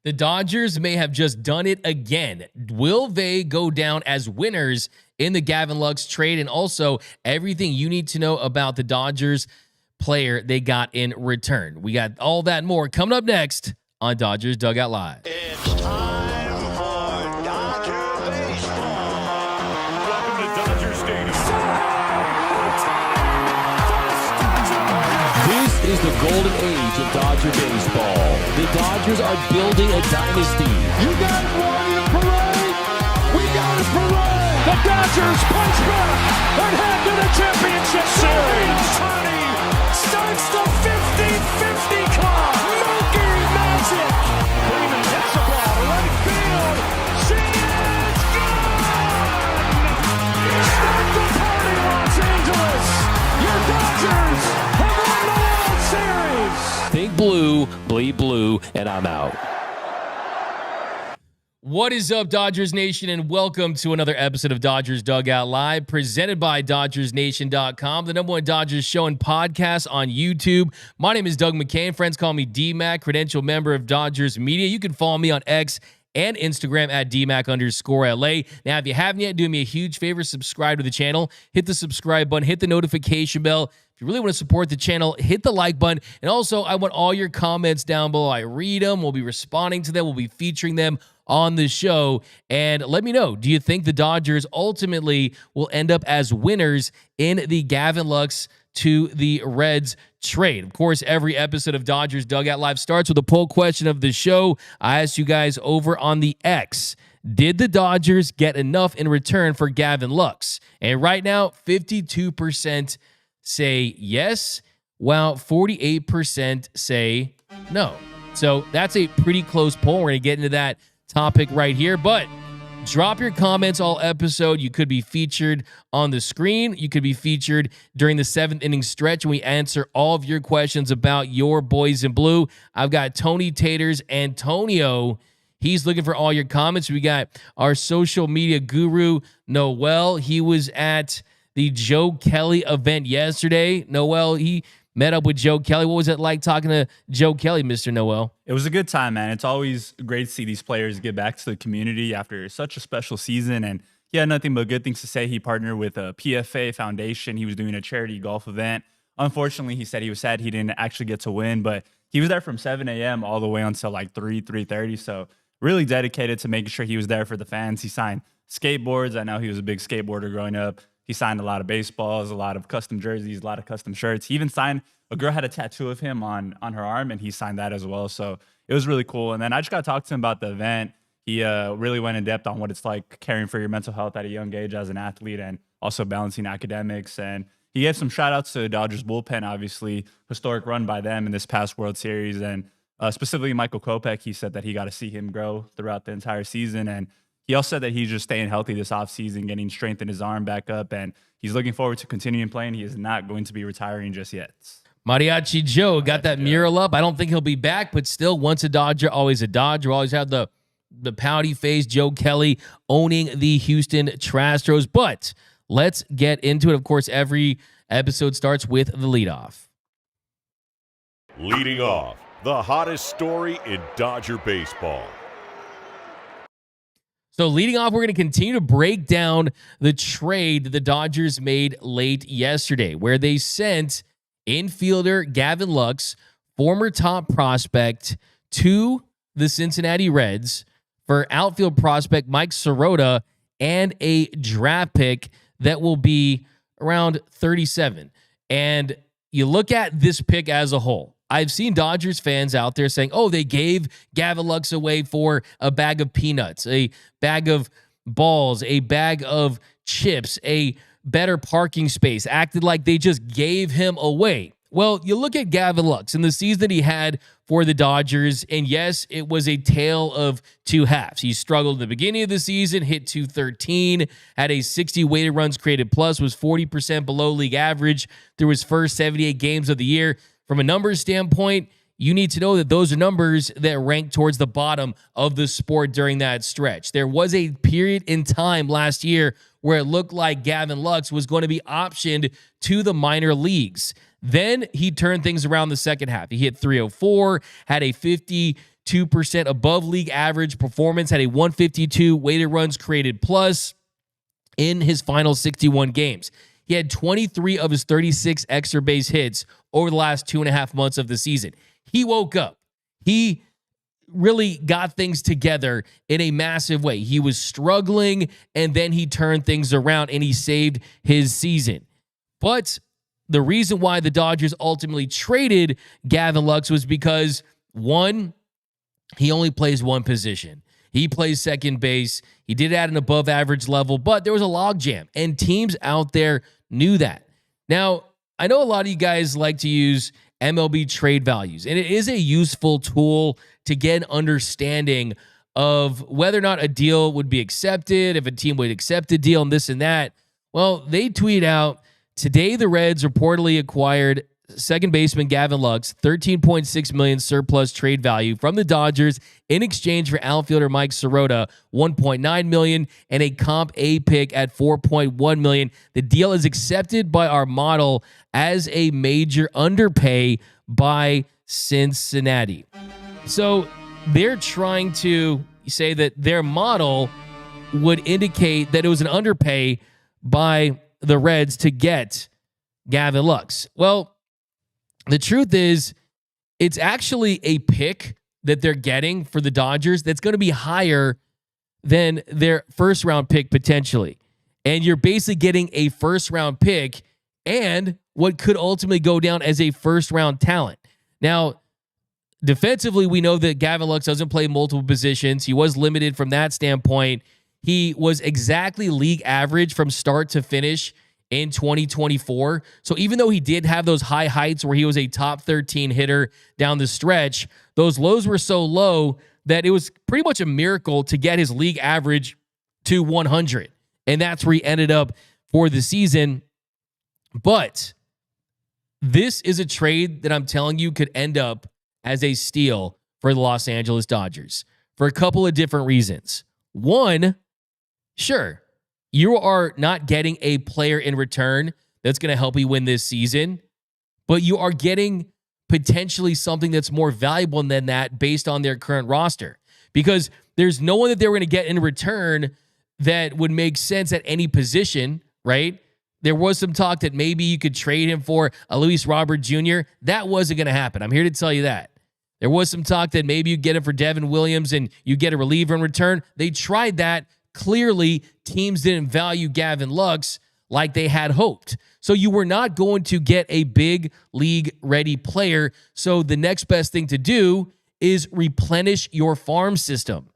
The Dodgers may have just done it again. Will they go down as winners in the Gavin Lux trade? And also everything you need to know about the Dodgers player they got in return. We got all that and more coming up next on Dodgers Dugout Live. It's time for Dodger baseball. Welcome to Dodger Stadium. This is the golden age of Dodger baseball. The Dodgers are building a dynasty. You guys wanted a parade? We got a parade! The Dodgers punch back and head to the championship series. Tony starts the 50-50 club. Mookie Magic. Freeman hits the ball to right field. She is gone! Start the party, Los Angeles. Your Dodgers have won the World Series. Think blue, bleed blue, and I'm out. What is up, Dodgers Nation, and welcome to another episode of Dodgers Dugout Live, presented by dodgersnation.com, the #1 Dodgers show and podcast on YouTube. My name is Doug McKain. Friends call me D-Mac, credentialed member of Dodgers Media. You can follow me on X and Instagram at DMAC_LA. Now, if you haven't yet, do me a huge favor, subscribe to the channel, hit the subscribe button, hit the notification bell. If you really want to support the channel, hit the like button. And also, I want all your comments down below. I read them. We'll be responding to them. We'll be featuring them on the show. And let me know, do you think the Dodgers ultimately will end up as winners in the Gavin Lux to the Reds trade? Of course, every episode of Dodgers Dugout Live starts with a poll question of the show. I asked you guys over on the X, did the Dodgers get enough in return for Gavin Lux? And right now, 52% say yes, while 48% say no. So that's a pretty close poll. We're going to get into that topic right here, but drop your comments all episode. You could be featured on the screen. You could be featured during the 7th inning stretch when we answer all of your questions about your boys in blue. I've got Tony Taters Antonio. He's looking for all your comments. We got our social media guru, Noel. He was at the Joe Kelly event yesterday. Noel, he met up with Joe Kelly. What was it like talking to Joe Kelly, Mr. Noel? It was a good time, man. It's always great to see these players get back to the community after such a special season. And he had nothing but good things to say. He partnered with a PFA Foundation. He was doing a charity golf event. Unfortunately, he said he was sad he didn't actually get to win, but he was there from 7 a.m. all the way until like 3:30. So really dedicated to making sure he was there for the fans. He signed skateboards. I know he was a big skateboarder growing up. He signed a lot of baseballs, a lot of custom jerseys, a lot of custom shirts. He even signed, a girl had a tattoo of him on her arm, and he signed that as well. So it was really cool. And then I just got to talk to him about the event. He really went in depth on what it's like caring for your mental health at a young age as an athlete and also balancing academics. And he gave some shout outs to the Dodgers bullpen, obviously, historic run by them in this past World Series. And specifically Michael Kopech, he said that he got to see him grow throughout the entire season. And he also said that he's just staying healthy this offseason, getting strength in his arm back up, and he's looking forward to continuing playing. He is not going to be retiring just yet. Mariachi Joe got that mural up. I don't think he'll be back, but still, once a Dodger, always a Dodger. Always have the pouty face, Joe Kelly owning the Houston Astros. But let's get into it. Of course, every episode starts with the leadoff. Leading off, the hottest story in Dodger baseball. So leading off, we're going to continue to break down the trade that the Dodgers made late yesterday, where they sent infielder Gavin Lux, former top prospect, to the Cincinnati Reds for outfield prospect Mike Sirota and a draft pick that will be around 37. And you look at this pick as a whole. I've seen Dodgers fans out there saying, oh, they gave Gavin Lux away for a bag of peanuts, a bag of balls, a bag of chips, a better parking space, acted like they just gave him away. Well, you look at Gavin Lux and the season that he had for the Dodgers, and yes, it was a tale of two halves. He struggled at the beginning of the season, hit 213, had a 60 weighted runs created plus, was 40% below league average through his first 78 games of the year. From a numbers standpoint, you need to know that those are numbers that rank towards the bottom of the sport during that stretch. There was a period in time last year where it looked like Gavin Lux was going to be optioned to the minor leagues. Then he turned things around the second half. He hit 304, had a 52 2% above league average performance, had a 152 weighted runs created plus in his final 61 games. He had 23 of his 36 extra base hits over the last 2.5 months of the season. He woke up. He really got things together in a massive way. He was struggling, and then he turned things around, and he saved his season. But the reason why the Dodgers ultimately traded Gavin Lux was because, one, he only plays one position. He plays second base. He did it at an above average level, but there was a logjam, and teams out there knew that. Now, I know a lot of you guys like to use MLB trade values, and it is a useful tool to get an understanding of whether or not a deal would be accepted, if a team would accept a deal, and this and that. Well, they tweet out, today the Reds reportedly acquired second baseman Gavin Lux, $13.6 million surplus trade value from the Dodgers in exchange for outfielder Mike Sirota, $1.9 million, and a comp A pick at $4.1 million. The deal is accepted by our model as a major underpay by Cincinnati. So they're trying to say that their model would indicate that it was an underpay by the Reds to get Gavin Lux. Well, the truth is, it's actually a pick that they're getting for the Dodgers that's going to be higher than their first round pick potentially. And you're basically getting a first round pick and what could ultimately go down as a first round talent. Now, defensively, we know that Gavin Lux doesn't play multiple positions. He was limited from that standpoint. He was exactly league average from start to finish in 2024. So even though he did have those high heights where he was a top 13 hitter down the stretch, those lows were so low that it was pretty much a miracle to get his league average to 100. And that's where he ended up for the season. But this is a trade that I'm telling you could end up as a steal for the Los Angeles Dodgers for a couple of different reasons. One, sure, you are not getting a player in return that's going to help you win this season, but you are getting potentially something that's more valuable than that based on their current roster, because there's no one that they were going to get in return that would make sense at any position, right? There was some talk that maybe you could trade him for a Luis Robert Jr. That wasn't going to happen. I'm here to tell you that. There was some talk that maybe you get him for Devin Williams and you get a reliever in return. They tried that. Clearly, teams didn't value Gavin Lux like they had hoped. So you were not going to get a big league-ready player. So the next best thing to do is replenish your farm system,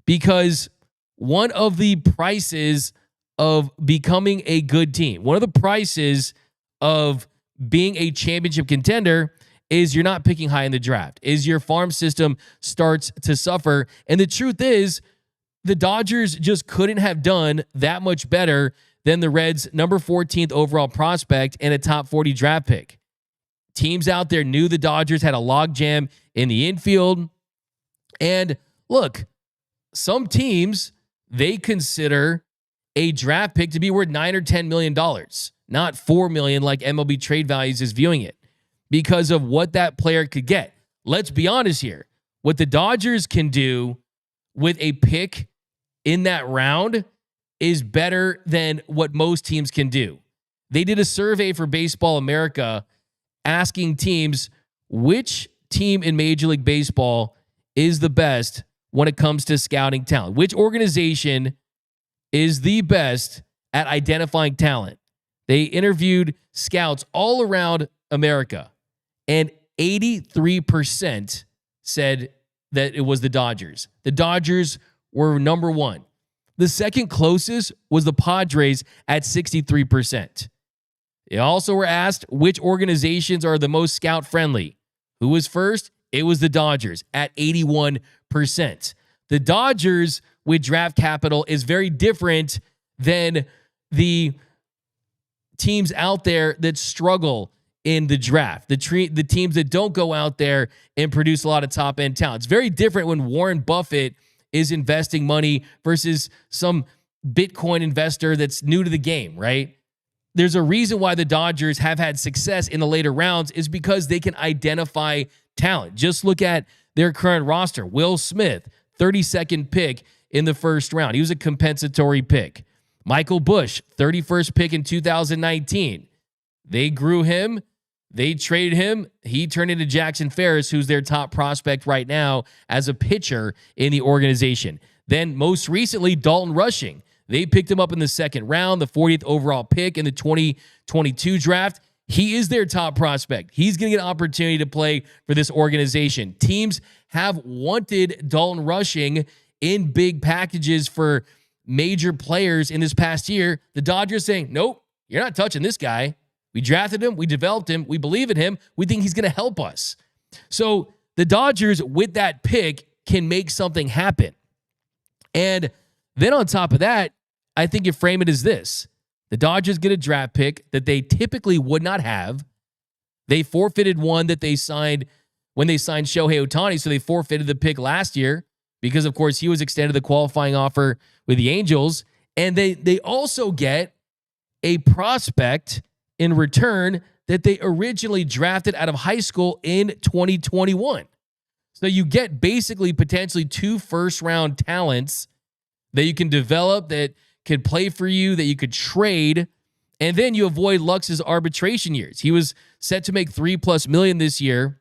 because one of the prices of becoming a good team, one of the prices of being a championship contender is you're not picking high in the draft, is your farm system starts to suffer. And the truth is, the Dodgers just couldn't have done that much better than the Reds' number 14th overall prospect and a top 40 draft pick. Teams out there knew the Dodgers had a logjam in the infield. And look, some teams, they consider a draft pick to be worth $9 or $10 million, not $4 million like MLB Trade Values is viewing it, because of what that player could get. Let's be honest here. What the Dodgers can do with a pick in that round is better than what most teams can do. They did a survey for Baseball America asking teams which team in Major League Baseball is the best when it comes to scouting talent. Which organization is the best at identifying talent? They interviewed scouts all around America, and 83% said that it was the Dodgers. The Dodgers were number one. The second closest was the Padres at 63%. They also were asked which organizations are the most scout friendly. Who was first? It was the Dodgers at 81%. The Dodgers with draft capital is very different than the teams out there that struggle in the draft, the teams that don't go out there and produce a lot of top-end talent. It's very different when Warren Buffett is investing money versus some Bitcoin investor that's new to the game, right? There's a reason why the Dodgers have had success in the later rounds, is because they can identify talent. Just look at their current roster. Will Smith, 32nd pick in the first round. He was a compensatory pick. Michael Bush, 31st pick in 2019. They grew him. They traded him. He turned into Jackson Ferris, who's their top prospect right now as a pitcher in the organization. Then most recently, Dalton Rushing. They picked him up in the second round, the 40th overall pick in the 2022 draft. He is their top prospect. He's going to get an opportunity to play for this organization. Teams have wanted Dalton Rushing in big packages for major players in this past year. The Dodgers saying, nope, you're not touching this guy. We drafted him. We developed him. We believe in him. We think he's going to help us. So the Dodgers, with that pick, can make something happen. And then on top of that, I think you frame it as this. The Dodgers get a draft pick that they typically would not have. They forfeited one that they signed when they signed Shohei Ohtani, so they forfeited the pick last year because, of course, he was extended the qualifying offer with the Angels. And they also get a prospect in return that they originally drafted out of high school in 2021. So you get basically potentially 2 first-round talents that you can develop, that could play for you, that you could trade, and then you avoid Lux's arbitration years. He was set to make $3+ million this year,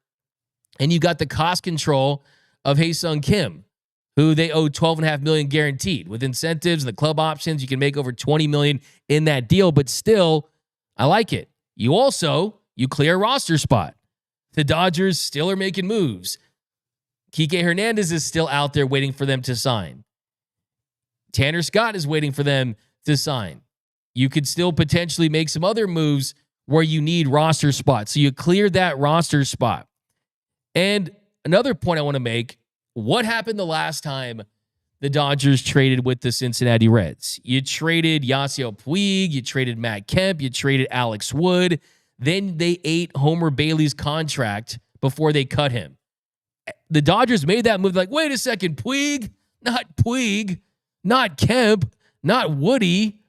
and you got the cost control of Hae-Sung Kim, who they owe $12.5 million guaranteed. With incentives and the club options, you can make over $20 million in that deal, but still, I like it. You clear a roster spot. The Dodgers still are making moves. Kike Hernandez is still out there waiting for them to sign. Tanner Scott is waiting for them to sign. You could still potentially make some other moves where you need roster spots. So you clear that roster spot. And another point I want to make, what happened the last time the Dodgers traded with the Cincinnati Reds? You traded Yasiel Puig, you traded Matt Kemp, you traded Alex Wood. Then they ate Homer Bailey's contract before they cut him. The Dodgers made that move like, wait a second, Puig, not Kemp, not Woody,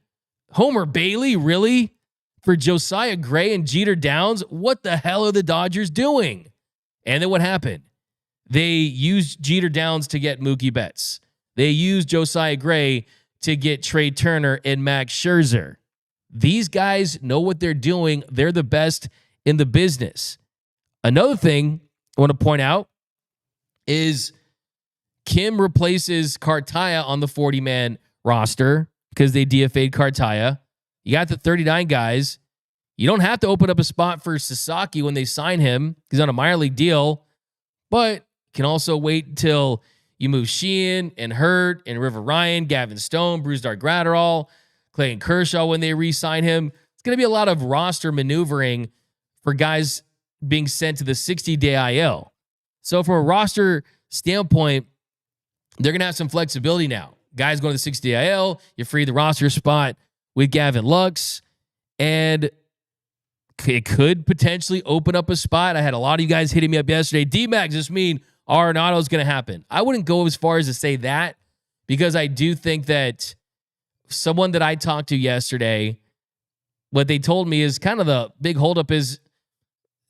Homer Bailey, really? For Josiah Gray and Jeter Downs? What the hell are the Dodgers doing? And then what happened? They used Jeter Downs to get Mookie Betts. They used Josiah Gray to get Trey Turner and Max Scherzer. These guys know what they're doing. They're the best in the business. Another thing I want to point out is Kim replaces Cartaya on the 40-man roster because they DFA'd Cartaya. You got the 39 guys. You don't have to open up a spot for Sasaki when they sign him. He's on a minor league deal. But you can also wait until you move Sheehan and Hurt and River Ryan, Gavin Stone, Brusdar Graterol, Clayton Kershaw when they re-sign him. It's going to be a lot of roster maneuvering for guys being sent to the 60-day IL. So from a roster standpoint, they're going to have some flexibility now. Guys going to the 60-day IL, you free the roster spot with Gavin Lux, and it could potentially open up a spot. I had a lot of you guys hitting me up yesterday. D-Max, does this mean Arenado is going to happen? I wouldn't go as far as to say that, because I do think that someone that I talked to yesterday, what they told me is kind of the big holdup is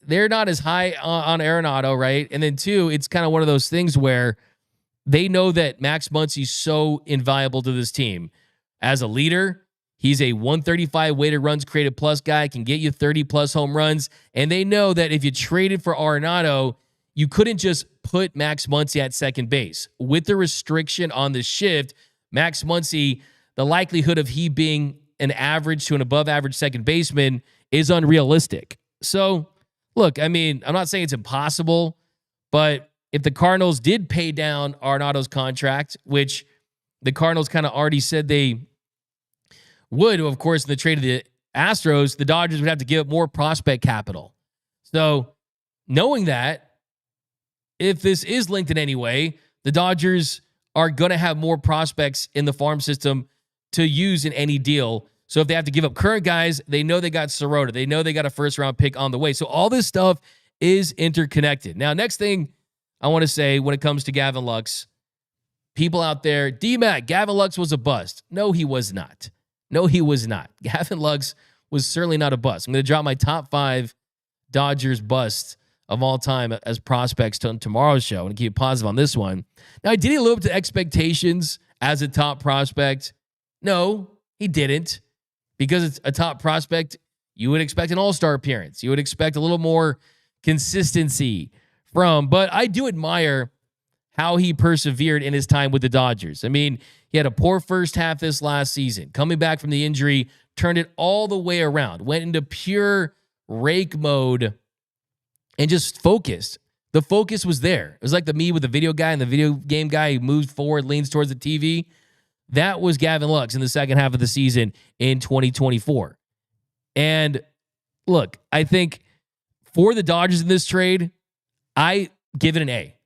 they're not as high on Arenado, right? And then two, it's kind of one of those things where they know that Max Muncy's so invaluable to this team. As a leader, he's a 135 weighted runs created plus guy, can get you 30 plus home runs. And they know that if you traded for Arenado, you couldn't just put Max Muncy at second base. With the restriction on the shift, Max Muncy, the likelihood of he being an average to an above average second baseman is unrealistic. So, look, I mean, I'm not saying it's impossible, but if the Cardinals did pay down Arenado's contract, which the Cardinals kind of already said they would, of course, in the trade of the Astros, the Dodgers would have to give up more prospect capital. So, knowing that, if this is linked in any way, the Dodgers are going to have more prospects in the farm system to use in any deal. So if they have to give up current guys, they know they got Sirota. They know they got a first-round pick on the way. So all this stuff is interconnected. Now, next thing I want to say when it comes to Gavin Lux, people out there, D-Mac, Gavin Lux was a bust. No, he was not. No, he was not. Gavin Lux was certainly not a bust. I'm going to drop my top 5 Dodgers busts of all time as prospects on tomorrow's show, and keep it positive on this one. Now, did he live up to expectations as a top prospect? No, he didn't, because it's a top prospect. You would expect an all-star appearance. You would expect a little more consistency from, but I do admire how he persevered in his time with the Dodgers. I mean, he had a poor first half this last season. Coming back from the injury, turned it all the way around, went into pure rake mode and just focused. The focus was there. It was like the me with the video guy and the video game guy who moves forward, leans towards the TV. That was Gavin Lux in the second half of the season in 2024. And look, I think for the Dodgers in this trade, I give it an A.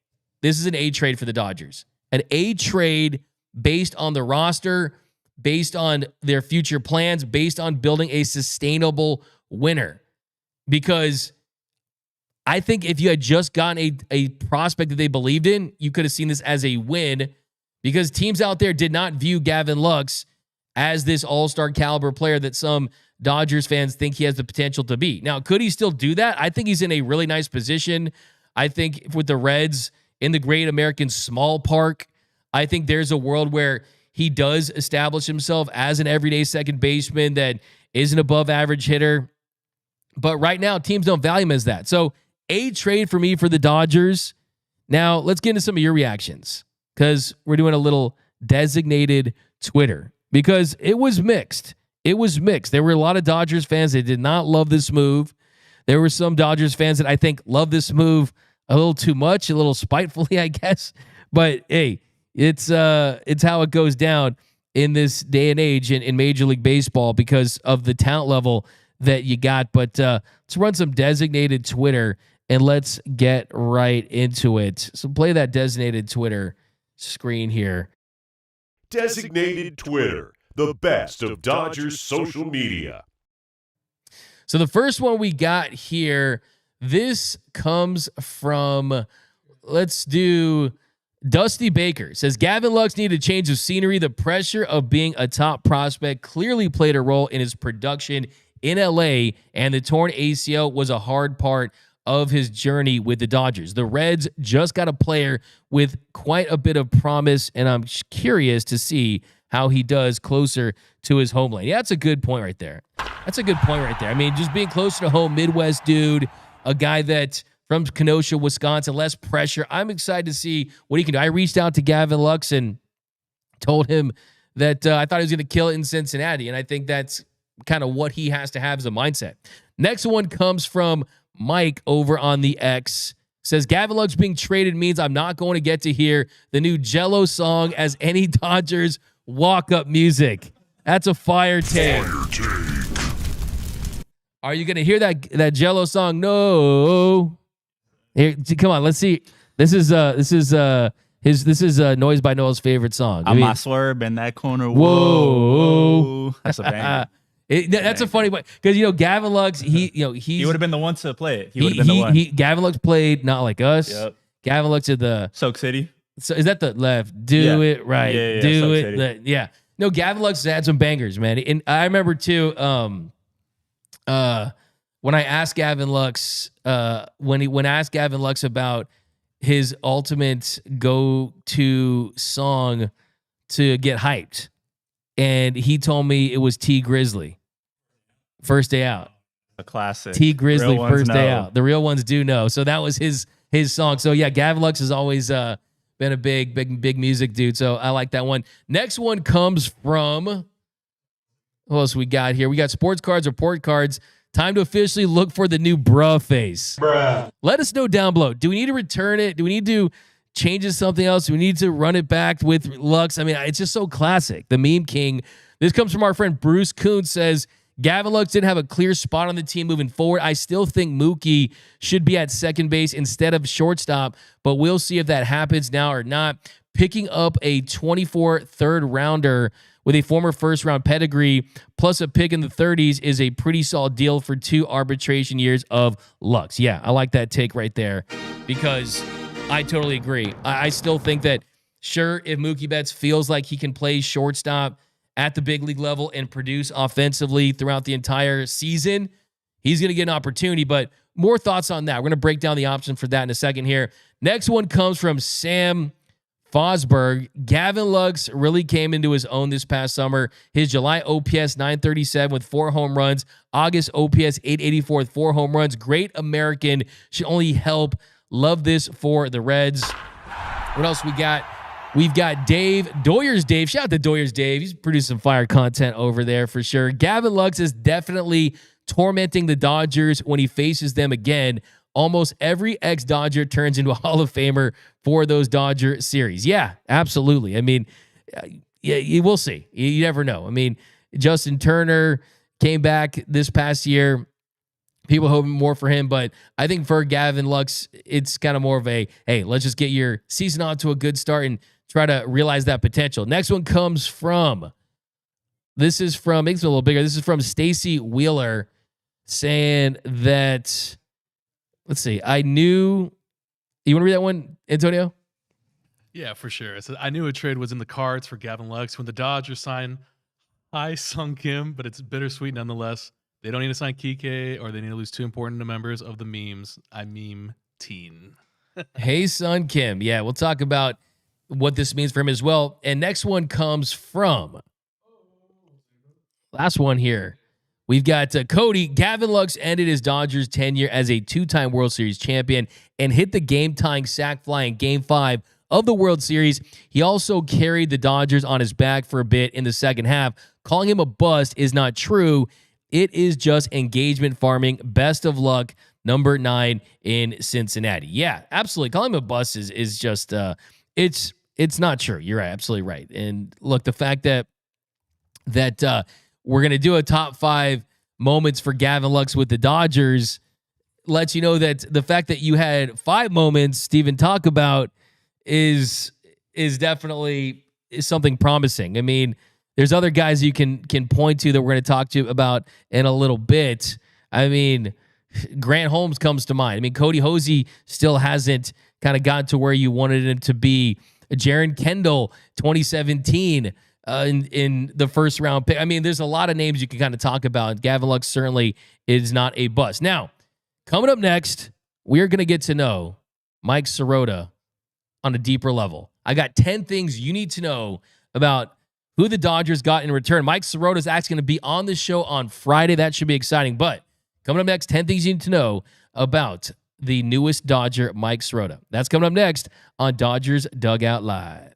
This is an A trade for the Dodgers. An A trade based on the roster, based on their future plans, based on building a sustainable winner. Because I think if you had just gotten a prospect that they believed in, you could have seen this as a win, because teams out there did not view Gavin Lux as this all-star caliber player that some Dodgers fans think he has the potential to be. Now, could he still do that? I think he's in a really nice position. I think with the Reds in the Great American Small Park, I think there's a world where he does establish himself as an everyday second baseman that is an above average hitter. But right now, teams don't value him as that. So A trade for me for the Dodgers. Now, let's get into some of your reactions, because we're doing a little designated Twitter, because it was mixed. It was mixed. There were a lot of Dodgers fans that did not love this move. There were some Dodgers fans that I think love this move a little too much, a little spitefully, I guess. But hey, it's how it goes down in this day and age in Major League Baseball because of the talent level that you got. But let's run some designated Twitter and let's get right into it. So play that designated Twitter screen here. Designated Twitter, the best of Dodgers social media. So the first one we got here, this comes from, let's do Dusty Baker. Says, Gavin Lux needed a change of scenery. The pressure of being a top prospect clearly played a role in his production in LA, and the torn ACL was a hard part of his journey with the Dodgers. The Reds just got a player with quite a bit of promise, and I'm curious to see how he does closer to his homeland. Yeah, that's a good point right there. That's a good point right there. I mean, just being closer to home, Midwest dude, a guy that from Kenosha, Wisconsin, less pressure. I'm excited to see what he can do. I reached out to Gavin Lux and told him that I thought he was going to kill it in Cincinnati, and I think that's kind of what he has to have as a mindset. Next one comes from Mike over on the X. Says, Gavin Lux being traded means I'm not going to get to hear the new Jello song as any Dodgers walk-up music. That's a fire take. Are you going to hear that Jello song? No. Here, come on, let's see. This is Noise by Noel's favorite song. I'm a swerve in that corner. Whoa. That's a banger. That's a funny way, because Gavin Lux, he would have been the one to play it. He would have been the one. Gavin Lux played Not Like Us. Yep. Gavin Lux did the Soak City. So is that the left? Do it right. Yeah, do it. Yeah. No, Gavin Lux has had some bangers, man. And I remember too, when I asked Gavin Lux, when I asked Gavin Lux about his ultimate go-to song to get hyped, and he told me it was T Grizzly, First Day Out. A classic. T Grizzly, First Day Out. The real ones do know. So that was his song. So yeah, Gavin Lux has always been a big music dude. So I like that one. Next one comes from, who else we got here? We got sports cards, report cards. Time to officially look for the new bruh face. Bruh. Let us know down below. Do we need to return it? Do we need to change it to something else? Do we need to run it back with Lux? I mean, it's just so classic. The meme king. This comes from our friend Bruce Kuhn. Says, Gavin Lux didn't have a clear spot on the team moving forward. I still think Mookie should be at second base instead of shortstop, but we'll see if that happens now or not. Picking up a 24 third rounder with a former first round pedigree plus a pick in the 30s is a pretty solid deal for 2 arbitration years of Lux. Yeah, I like that take right there, because I totally agree. I still think that, sure, if Mookie Betts feels like he can play shortstop at the big league level and produce offensively throughout the entire season, he's going to get an opportunity. But more thoughts on that. We're going to break down the option for that in a second here. Next one comes from Sam Fosberg. Gavin Lux really came into his own this past summer. His July OPS 937 with 4 home runs. August OPS 884 with 4 home runs. Great American. Should only help. Love this for the Reds. What else we got? We've got Dave, Doyers Dave. Shout out to Doyers Dave. He's producing fire content over there for sure. Gavin Lux is definitely tormenting the Dodgers when he faces them again. Almost every ex-Dodger turns into a Hall of Famer for those Dodger series. Yeah, absolutely. I mean, yeah, we'll see. You never know. I mean, Justin Turner came back this past year. People hoping more for him, but I think for Gavin Lux, it's kind of more of a, hey, let's just get your season off to a good start and try to realize that potential. Next one comes from, makes it a little bigger. This is from Stacy Wheeler saying that, let's see, you want to read that one, Antonio? Yeah, for sure. So I knew a trade was in the cards for Gavin Lux when the Dodgers signed Sung Kim, but it's bittersweet nonetheless. They don't need to sign Kike, or they need to lose 2 important members of the memes. I meme teen. Hey, Sung Kim. Yeah, we'll talk about what this means for him as well. And next one comes from, last one here. We've got Cody. Gavin Lux ended his Dodgers tenure as a 2-time World Series champion and hit the game-tying sac fly in Game 5 of the World Series. He also carried the Dodgers on his back for a bit in the second half. Calling him a bust is not true. It is just engagement farming. Best of luck, number 9 in Cincinnati. Yeah, absolutely. Calling him a bust is just it's not true. You're right, absolutely right. And look, the fact that we're going to do a top 5 moments for Gavin Lux with the Dodgers lets you know that the fact that you had 5 moments to even talk about is definitely something promising. I mean, there's other guys you can point to that we're going to talk to you about in a little bit. I mean, Grant Holmes comes to mind. I mean, Cody Hosey still hasn't kind of gotten to where you wanted him to be. Jaron Kendall, 2017, in the first round pick. I mean, there's a lot of names you can kind of talk about. Gavin Lux certainly is not a bust. Now, coming up next, we're going to get to know Mike Sirota on a deeper level. I got 10 things you need to know about who the Dodgers got in return. Mike Sirota is actually going to be on the show on Friday. That should be exciting. But coming up next, 10 things you need to know about the newest Dodger, Mike Sirota. That's coming up next on Dodgers Dugout Live.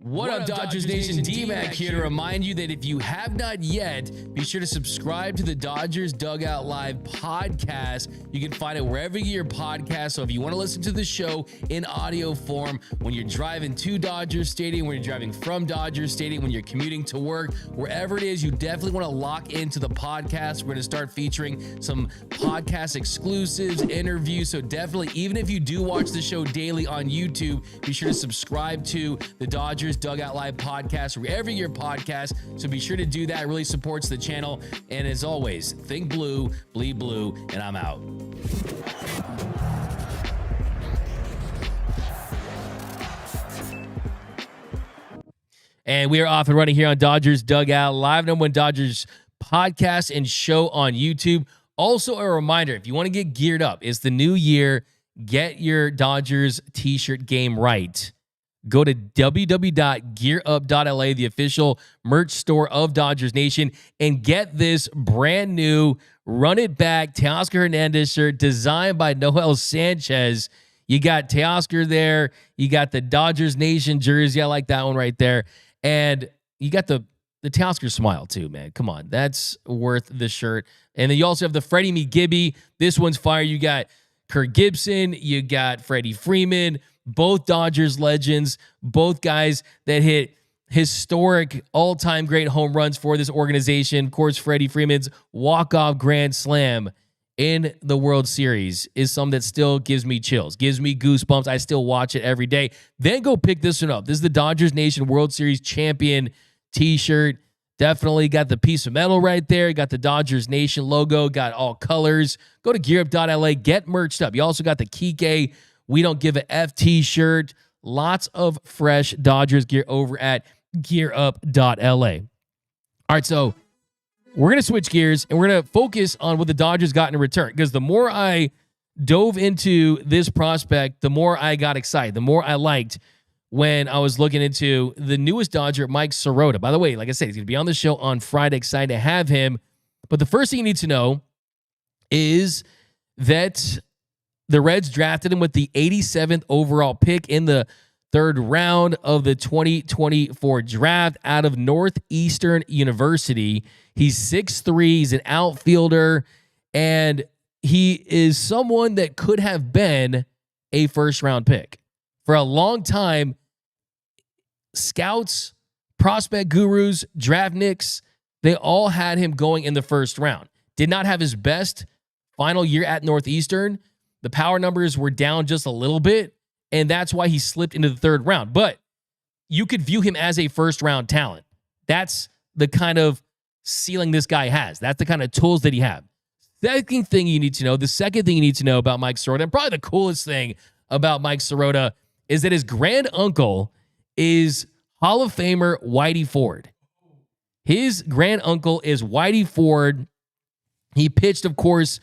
What up, Dodgers Nation? D-Mac here to remind you that if you have not yet, be sure to subscribe to the Dodgers Dugout Live podcast. You can find it wherever you get your podcast. So if you want to listen to the show in audio form, when you're driving to Dodger Stadium, when you're driving from Dodger Stadium, when you're commuting to work, wherever it is, you definitely want to lock into the podcast. We're going to start featuring some podcast exclusives, interviews. So definitely, even if you do watch the show daily on YouTube, be sure to subscribe to the Dodgers Dugout Live podcast wherever your podcast. So be sure to do that. It really supports the channel. And as always, think blue, bleed blue, and I'm out. And we are off and running here on Dodgers Dugout Live, #1 Dodgers podcast and show on YouTube. Also, a reminder, if you want to get geared up, it's the new year. Get your Dodgers t-shirt game right. Go to www.gearup.la, the official merch store of Dodgers Nation, and get this brand new Run It Back Teoscar Hernandez shirt designed by Noel Sanchez. You got Teoscar there. You got the Dodgers Nation jersey. I like that one right there. And you got the Teoscar smile too, man. Come on. That's worth the shirt. And then you also have the Freddie McGibby. This one's fire. You got Kirk Gibson. You got Freddie Freeman. Both Dodgers legends, both guys that hit historic all-time great home runs for this organization. Of course, Freddie Freeman's walk-off grand slam in the World Series is something that still gives me chills, gives me goosebumps. I still watch it every day. Then go pick this one up. This is the Dodgers Nation World Series champion t-shirt. Definitely got the piece of metal right there. Got the Dodgers Nation logo. Got all colors. Go to gearup.la. Get merched up. You also got the Kike We Don't Give a F t-shirt. Lots of fresh Dodgers gear over at gearup.la. All right, so we're going to switch gears and we're going to focus on what the Dodgers got in return. Because the more I dove into this prospect, the more I got excited, the more I liked when I was looking into the newest Dodger, Mike Sirota. By the way, like I said, he's going to be on the show on Friday. Excited to have him. But the first thing you need to know is that the Reds drafted him with the 87th overall pick in the third round of the 2024 draft out of Northeastern University. He's 6'3", he's an outfielder, and he is someone that could have been a first-round pick. For a long time, scouts, prospect gurus, draftniks, they all had him going in the first round. Did not have his best final year at Northeastern. The power numbers were down just a little bit, and that's why he slipped into the third round. But you could view him as a first-round talent. That's the kind of ceiling this guy has. That's the kind of tools that he has. Second thing you need to know, the second thing you need to know about Mike Sirota, and probably the coolest thing about Mike Sirota, is that his grand uncle is Hall of Famer Whitey Ford. His grand uncle is Whitey Ford. He pitched, of course,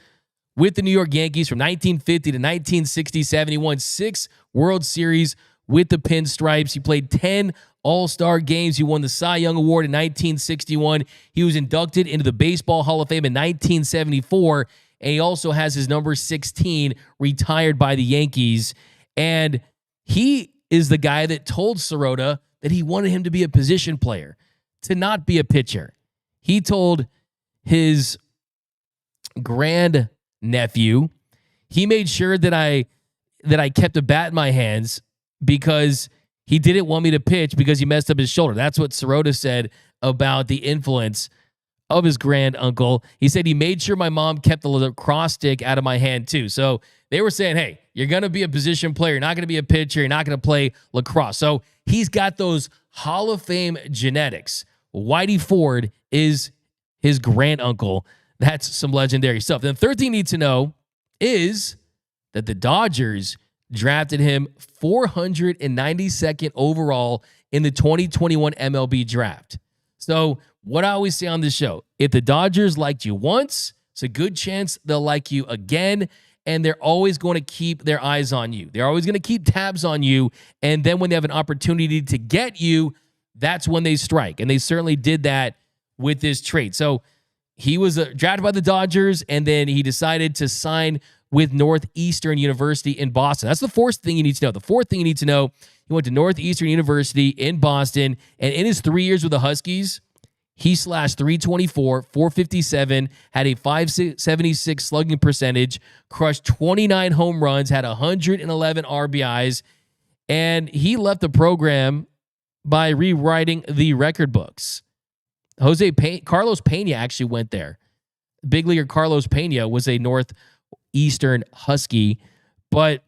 with the New York Yankees from 1950 to 1967. He won 6 World Series with the Pinstripes. He played 10 All-Star games. He won the Cy Young Award in 1961. He was inducted into the Baseball Hall of Fame in 1974. And he also has his number 16 retired by the Yankees. And he is the guy that told Sirota that he wanted him to be a position player, to not be a pitcher. He told his grandnephew, he made sure that I kept a bat in my hands because he didn't want me to pitch because he messed up his shoulder. That's what Sirota said about the influence of his grand uncle. He said he made sure my mom kept the lacrosse stick out of my hand too. So they were saying, hey, you're going to be a position player. You're not going to be a pitcher. You're not going to play lacrosse. So he's got those Hall of Fame genetics. Whitey Ford is his grand uncle. That's some legendary stuff. And the third thing you need to know is that the Dodgers drafted him 492nd overall in the 2021 MLB draft. So what I always say on this show, if the Dodgers liked you once, it's a good chance they'll like you again, and they're always going to keep their eyes on you. They're always going to keep tabs on you, and then when they have an opportunity to get you, that's when they strike, and they certainly did that with this trade. So he was drafted by the Dodgers, and then he decided to sign with Northeastern University in Boston. That's the fourth thing you need to know. The fourth thing you need to know, he went to Northeastern University in Boston, and in his 3 years with the Huskies, he slashed .324, .457, had a .576 slugging percentage, crushed 29 home runs, had 111 RBIs, and he left the program by rewriting the record books. Carlos Pena actually went there. Big leaguer Carlos Pena was a Northeastern Husky, but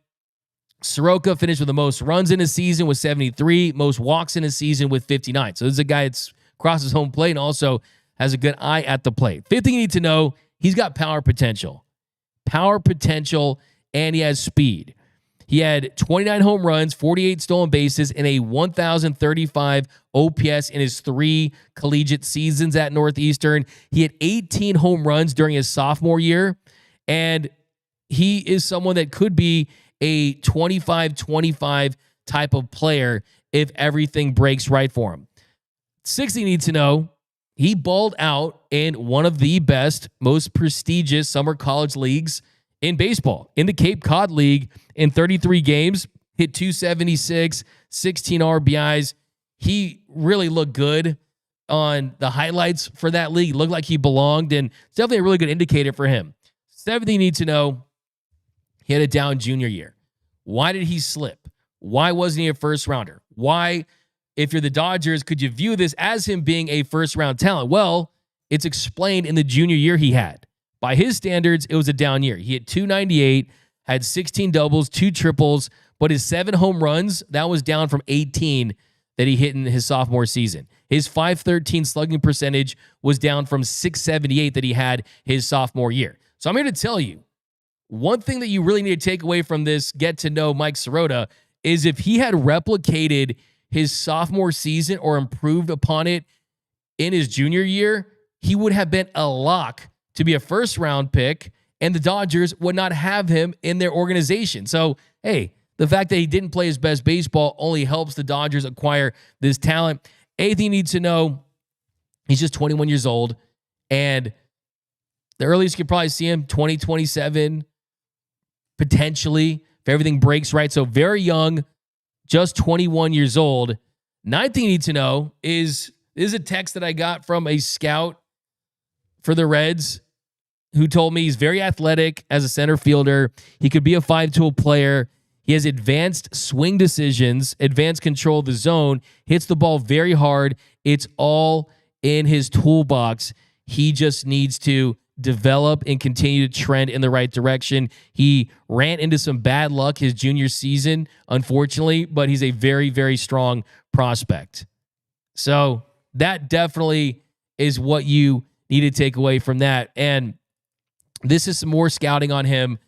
Soroka finished with the most runs in a season with 73, most walks in a season with 59. So this is a guy that's crosses home plate and also has a good eye at the plate. Fifth thing you need to know, he's got power potential. And he has speed. He had 29 home runs, 48 stolen bases, and a 1,035 OPS in his 3 collegiate seasons at Northeastern. He had 18 home runs during his sophomore year, and he is someone that could be a 25-25 type of player if everything breaks right for him. Sixth thing you need to know, he balled out in one of the best, most prestigious summer college leagues in baseball, in the Cape Cod League. In 33 games, hit .276, 16 RBIs. He really looked good on the highlights for that league. Looked like he belonged, and it's definitely a really good indicator for him. Seventh thing you need to know, he had a down junior year. Why did he slip? Why wasn't he a first rounder? Why, if you're the Dodgers, could you view this as him being a first-round talent? Well, it's explained in the junior year he had. By his standards, it was a down year. He hit .298, had 16 doubles, 2 triples, but his 7 home runs, that was down from 18 that he hit in his sophomore season. His .513 slugging percentage was down from .678 that he had his sophomore year. So I'm here to tell you, one thing that you really need to take away from this get to know Mike Sirota is if he had replicated his sophomore season or improved upon it in his junior year, he would have been a lock to be a first-round pick, and the Dodgers would not have him in their organization. So, hey, the fact that he didn't play his best baseball only helps the Dodgers acquire this talent. Anything you need to know, he's just 21 years old, and the earliest you could probably see him, 2027, potentially, if everything breaks right. So very young, just 21 years old. Ninth thing you need to know is a text that I got from a scout for the Reds who told me he's very athletic as a center fielder. He could be a 5-tool player. He has advanced swing decisions, advanced control of the zone, hits the ball very hard. It's all in his toolbox. He just needs to develop and continue to trend in the right direction. He ran into some bad luck his junior season, unfortunately, but he's a very, very strong prospect. So that definitely is what you need to take away from that. And this is some more scouting on him.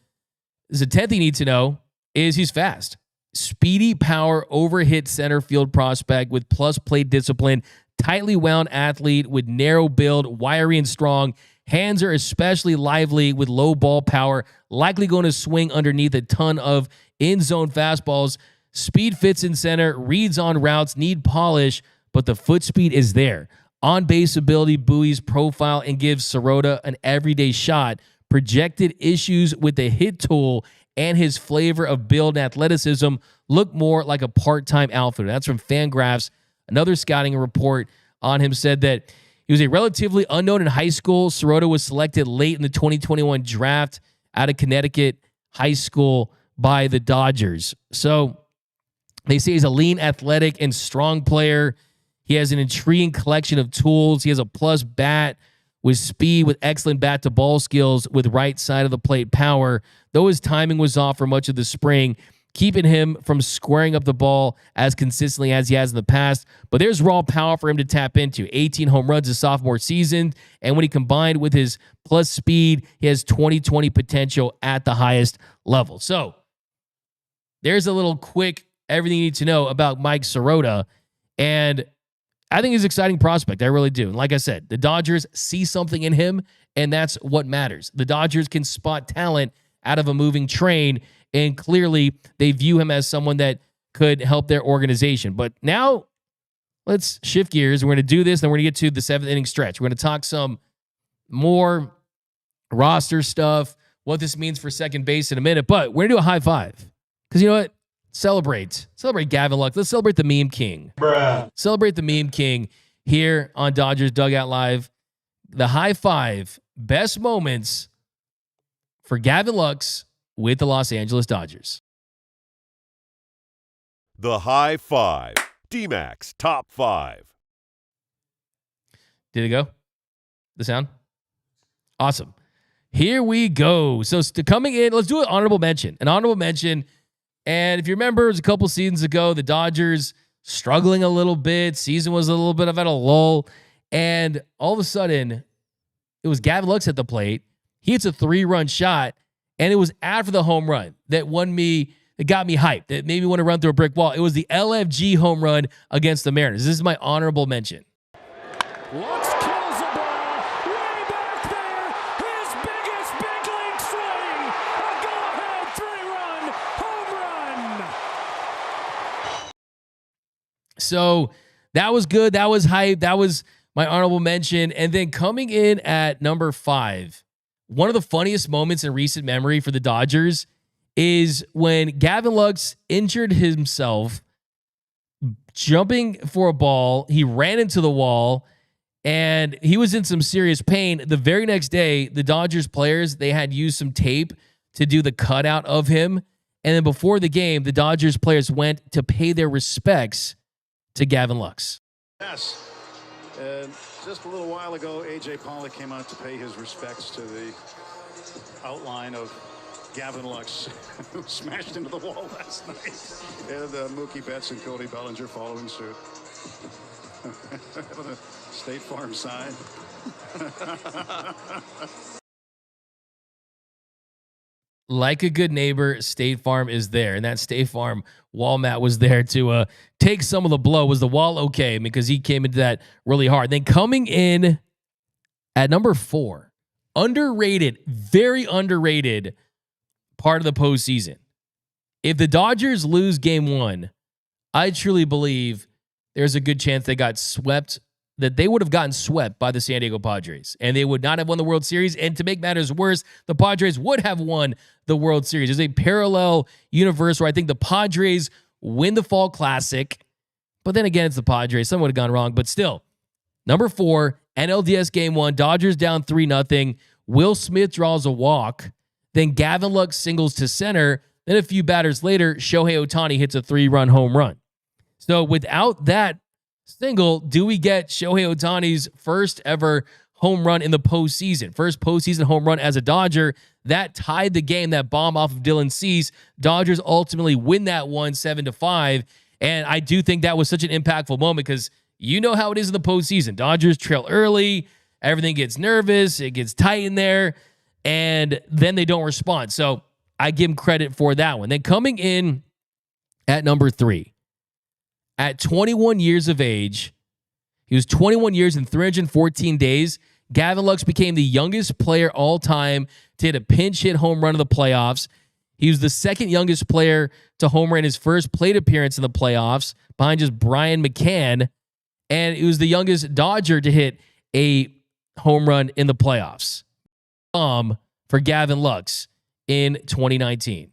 The 10th thing you need to know is he's fast. Speedy power, overhit center field prospect with plus plate discipline, tightly wound athlete with narrow build, wiry and strong. Hands are especially lively with low ball power, likely going to swing underneath a ton of in-zone fastballs. Speed fits in center, reads on routes, need polish, but the foot speed is there. On-base ability buoys profile and gives Sirota an everyday shot. Projected issues with the hit tool and his flavor of build and athleticism look more like a part-time outfielder. That's from Fangraphs. Another scouting report on him said that he was a relatively unknown in high school. Sirota was selected late in the 2021 draft out of Connecticut high school by the Dodgers. So they say he's a lean, athletic, and strong player. He has an intriguing collection of tools. He has a plus bat with speed, with excellent bat-to-ball skills, with right side of the plate power. Though his timing was off for much of the spring, keeping him from squaring up the ball as consistently as he has in the past. But there's raw power for him to tap into. 18 home runs his sophomore season, and when he combined with his plus speed, he has 2020 potential at the highest level. So there's a little quick everything you need to know about Mike Sirota, and I think he's an exciting prospect. I really do. And like I said, the Dodgers see something in him, and that's what matters. The Dodgers can spot talent out of a moving train, and clearly they view him as someone that could help their organization. But now let's shift gears. We're going to do this, then we're going to get to the 7th inning stretch. We're going to talk some more roster stuff, what this means for second base in a minute. But we're going to do a high five because you know what? Celebrate Gavin Lux. Let's celebrate the meme king. Bruh. Celebrate the meme king here on Dodgers Dugout Live. The high five, best moments for Gavin Lux with the Los Angeles Dodgers. The high five. D-Max top 5. Did it go? The sound? Awesome. Here we go. So coming in, let's do an honorable mention. An honorable mention. And if you remember, it was a couple seasons ago, the Dodgers struggling a little bit. Season was a little bit of at a lull. And all of a sudden, it was Gavin Lux at the plate. He hits a 3-run shot. And it was after the home run that got me hyped. That made me want to run through a brick wall. It was the LFG home run against the Mariners. This is my honorable mention. Lux kills the ball way back there. His biggest big league swing. A go-ahead 3-run home run. So that was good. That was hype. That was my honorable mention. And then coming in at number 5, one of the funniest moments in recent memory for the Dodgers is when Gavin Lux injured himself jumping for a ball. He ran into the wall and he was in some serious pain. The very next day, the Dodgers players, they had used some tape to do the cutout of him. And then before the game, the Dodgers players went to pay their respects to Gavin Lux. Yes. And just a little while ago, A.J. Pollock came out to pay his respects to the outline of Gavin Lux, who smashed into the wall last night. And Mookie Betts and Cody Bellinger following suit. On the State Farm side. Like a good neighbor, State Farm is there. And that State Farm wall mat was there to take some of the blow. Was the wall okay? Because he came into that really hard. Then coming in At number 4, underrated, very underrated part of the postseason. If the Dodgers lose game 1, I truly believe there's a good chance they got swept, that they would have gotten swept by the San Diego Padres, and they would not have won the World Series. And to make matters worse, the Padres would have won the World Series. There's a parallel universe where I think the Padres win the Fall Classic, but then again, it's the Padres. Something would have gone wrong, but still. Number 4, NLDS Game 1, Dodgers down 3-0. Will Smith draws a walk. Then Gavin Lux singles to center. Then a few batters later, Shohei Ohtani hits a 3-run home run. So without that single, do we get Shohei Ohtani's first ever home run in the postseason? First postseason home run as a Dodger. That tied the game, that bomb off of Dylan Cease. Dodgers ultimately win that one 7-5. And I do think that was such an impactful moment because you know how it is in the postseason. Dodgers trail early. Everything gets nervous. It gets tight in there. And then they don't respond. So I give him credit for that one. Then coming in at number 3, at 21 years of age, he was 21 years and 314 days. Gavin Lux became the youngest player all time to hit a pinch hit home run in the playoffs. He was the second youngest player to homer in his first plate appearance in the playoffs, behind just Brian McKain. And he was the youngest Dodger to hit a home run in the playoffs. For Gavin Lux in 2019.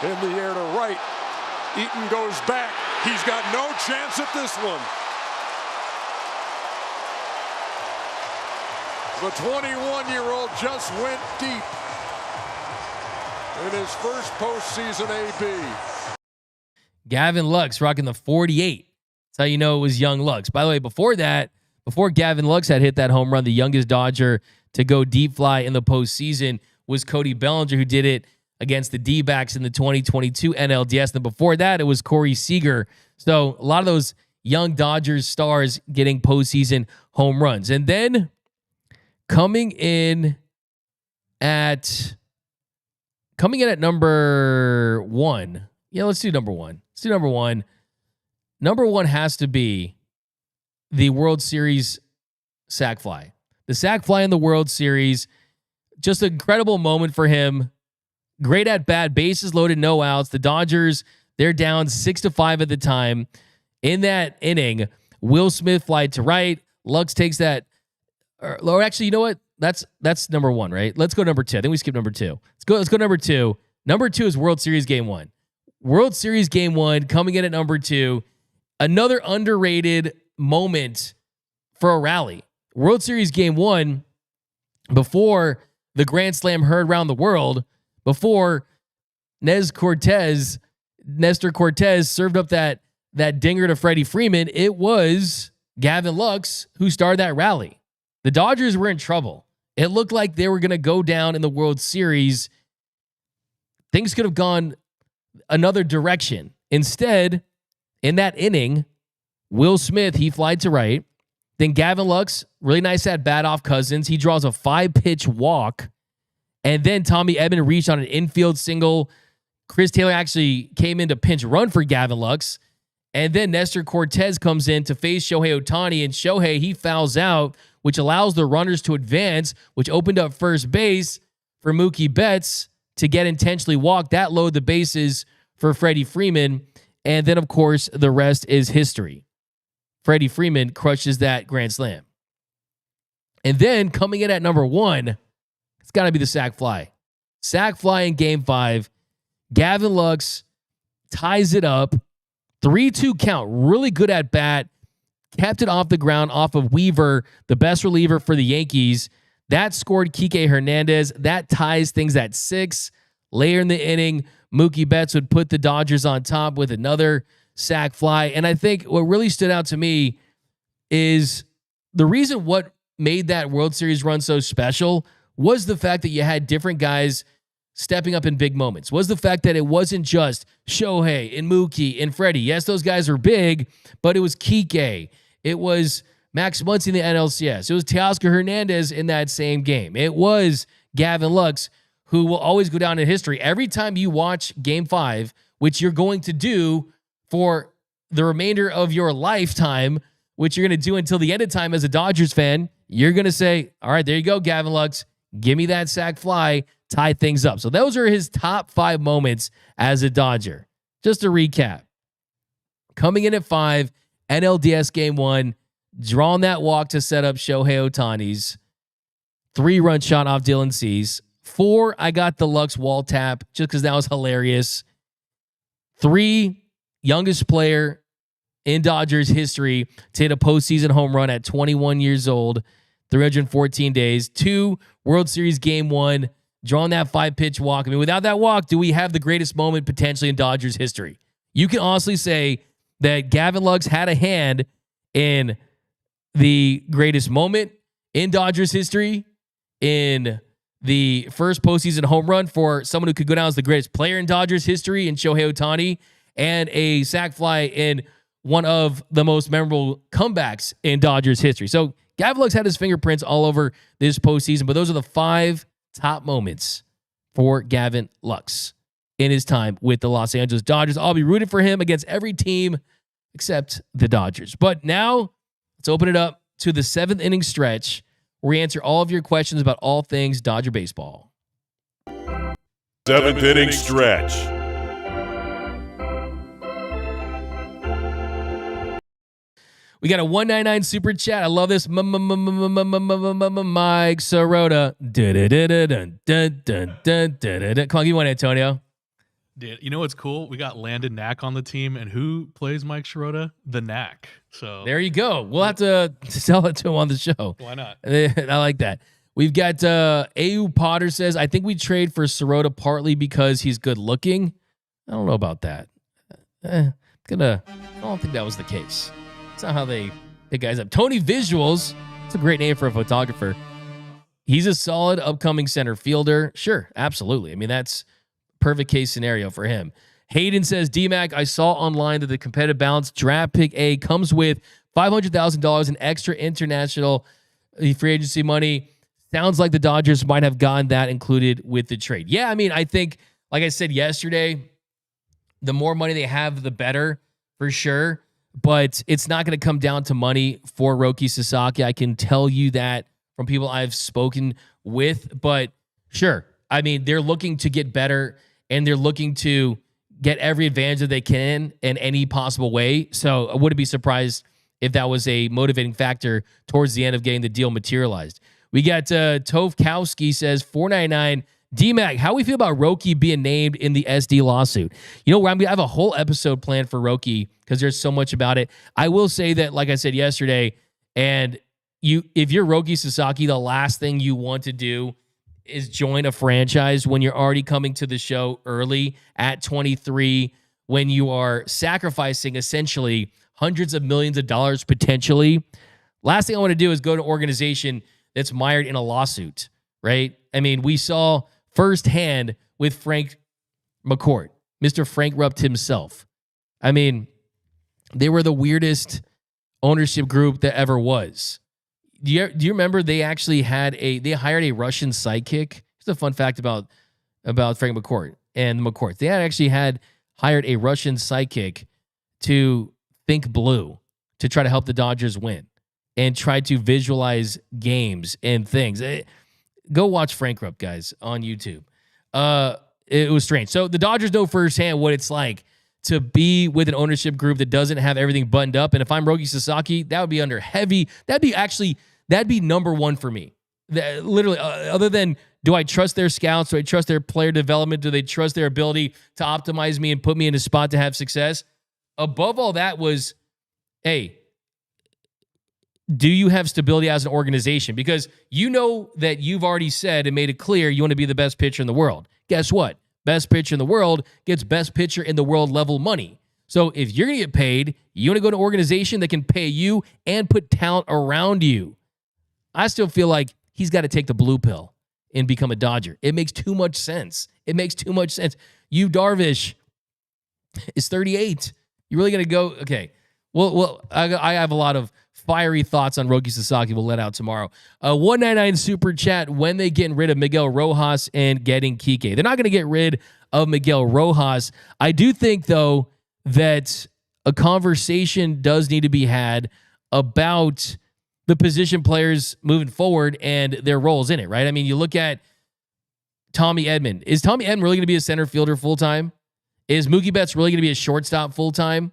In the air to right. Eaton goes back. He's got no chance at this one. The 21-year-old just went deep in his first postseason AB. Gavin Lux rocking the 48. That's how you know it was young Lux. By the way, before that, before Gavin Lux had hit that home run, the youngest Dodger to go deep fly in the postseason was Cody Bellinger, who did it against the D-backs in the 2022 NLDS. And before that, it was Corey Seager. So a lot of those young Dodgers stars getting postseason home runs. And then coming in at number 1. Yeah, let's do number 1. Let's do number 1. Number 1 has to be the World Series sac fly. The sac fly in the World Series, just an incredible moment for him. Great at bat, bases loaded, no outs. The Dodgers, they're down 6-5 at the time. In that inning, Will Smith flied to right. Lux takes that. Or actually, you know what? That's number 1, right? Let's go number 2. I think we skipped number 2. Let's go number 2. Number 2 is World Series Game 1. World Series Game 1 coming in at number 2. Another underrated moment for a rally. World Series Game 1, before the Grand Slam heard around the world, before Nestor Cortez served up that dinger to Freddie Freeman, it was Gavin Lux who started that rally. The Dodgers were in trouble. It looked like they were going to go down in the World Series. Things could have gone another direction. Instead, in that inning, Will Smith, he flied to right. Then Gavin Lux, really nice at bat off Cousins. He draws a 5-pitch walk. And then Tommy Edman reached on an infield single. Chris Taylor actually came in to pinch run for Gavin Lux. And then Nestor Cortez comes in to face Shohei Ohtani. And Shohei, he fouls out, which allows the runners to advance, which opened up first base for Mookie Betts to get intentionally walked. That loaded the bases for Freddie Freeman. And then, of course, the rest is history. Freddie Freeman crushes that grand slam. And then coming in at number 1, it's got to be the sac fly. Sac fly in Game 5. Gavin Lux ties it up. 3-2 count. Really good at bat. Kept it off the ground off of Weaver, the best reliever for the Yankees. That scored Kike Hernandez. That ties things at 6. Later in the inning, Mookie Betts would put the Dodgers on top with another sac fly. And I think what really stood out to me is the reason what made that World Series run so special was the fact that you had different guys stepping up in big moments, was the fact that it wasn't just Shohei and Mookie and Freddie. Yes, those guys are big, but it was Kike. It was Max Muncy in the NLCS. It was Teoscar Hernandez in that same game. It was Gavin Lux, who will always go down in history. Every time you watch Game 5, which you're going to do for the remainder of your lifetime, what you're going to do until the end of time as a Dodgers fan, you're going to say, all right, there you go, Gavin Lux. Give me that sac fly, tie things up. So those are his top 5 moments as a Dodger. Just to recap. Coming in at 5, NLDS Game 1, drawing that walk to set up Shohei Ohtani's 3-run shot off Dylan Cease. 4, I got the Lux wall tap just because that was hilarious. 3, youngest player in Dodgers history to hit a postseason home run at 21 years old, 314 days. 2, World Series Game 1, drawing that 5-pitch walk. I mean, without that walk, do we have the greatest moment potentially in Dodgers history? You can honestly say that Gavin Lux had a hand in the greatest moment in Dodgers history, in the first postseason home run for someone who could go down as the greatest player in Dodgers history in Shohei Ohtani, and a sac fly in one of the most memorable comebacks in Dodgers history. So Gavin Lux had his fingerprints all over this postseason, but those are the 5 top moments for Gavin Lux in his time with the Los Angeles Dodgers. I'll be rooting for him against every team except the Dodgers. But now let's open it up to the 7th inning stretch where we answer all of your questions about all things Dodger baseball. 7th inning stretch. We got a 199 super chat. I love this. Mike Sirota. Come on, give me one, Antonio. Dude, you know what's cool? We got Landon Knack on the team, and who plays Mike Sirota? The Knack. So there you go. We'll have to sell it to him on the show. Why not? I like that. We've got AU Potter says, I think we trade for Sirota partly because he's good looking. I don't know about that. I don't think that was the case. That's not how they pick guys up. Tony Visuals. It's a great name for a photographer. He's a solid upcoming center fielder. Sure, absolutely. I mean, that's perfect case scenario for him. Hayden says, DMAC, I saw online that the competitive balance draft pick A comes with $500,000 in extra international free agency money. Sounds like the Dodgers might have gotten that included with the trade. Yeah, I mean, I think, like I said yesterday, the more money they have, the better, for sure. But it's not going to come down to money for Roki Sasaki. I can tell you that from people I've spoken with. But sure, I mean, they're looking to get better, and they're looking to get every advantage that they can in any possible way. So I wouldn't be surprised if that was a motivating factor towards the end of getting the deal materialized. We got Tovkowski says, $4.99. DMAC, how we feel about Roki being named in the SD lawsuit? You know, I have a whole episode planned for Roki because there's so much about it. I will say that, like I said yesterday, and if you're Roki Sasaki, the last thing you want to do is join a franchise when you're already coming to the show early at 23, when you are sacrificing essentially hundreds of millions of dollars potentially. Last thing I want to do is go to an organization that's mired in a lawsuit, right? I mean, we saw firsthand with Frank McCourt, Mr. Frank Rupt himself. I mean, they were the weirdest ownership group that ever was. Do you remember they actually they hired a Russian sidekick? It's a fun fact about Frank McCourt and the McCourts. They had hired a Russian sidekick to think blue, to try to help the Dodgers win and try to visualize games and things. Go watch Frank Rupp, guys, on YouTube. It was strange. So the Dodgers know firsthand what it's like to be with an ownership group that doesn't have everything buttoned up. And if I'm Roki Sasaki, that would be under heavy. That'd be number one for me. Literally, other than, do I trust their scouts? Do I trust their player development? Do they trust their ability to optimize me and put me in a spot to have success? Above all that was, hey, do you have stability as an organization? Because you know that you've already said and made it clear you want to be the best pitcher in the world. Guess what? Best pitcher in the world gets best pitcher in the world level money. So if you're going to get paid, you want to go to an organization that can pay you and put talent around you. I still feel like he's got to take the blue pill and become a Dodger. It makes too much sense. Yu Darvish is 38. You really going to go? Okay. Well, I have a lot of fiery thoughts on Roki Sasaki we'll let out tomorrow. 199 super chat, when they getting rid of Miguel Rojas and getting Kike. They're not going to get rid of Miguel Rojas. I do think, though, that a conversation does need to be had about the position players moving forward and their roles in it, right? I mean, you look at Tommy Edman. Is Tommy Edman really going to be a center fielder full-time? Is Mookie Betts really going to be a shortstop full-time?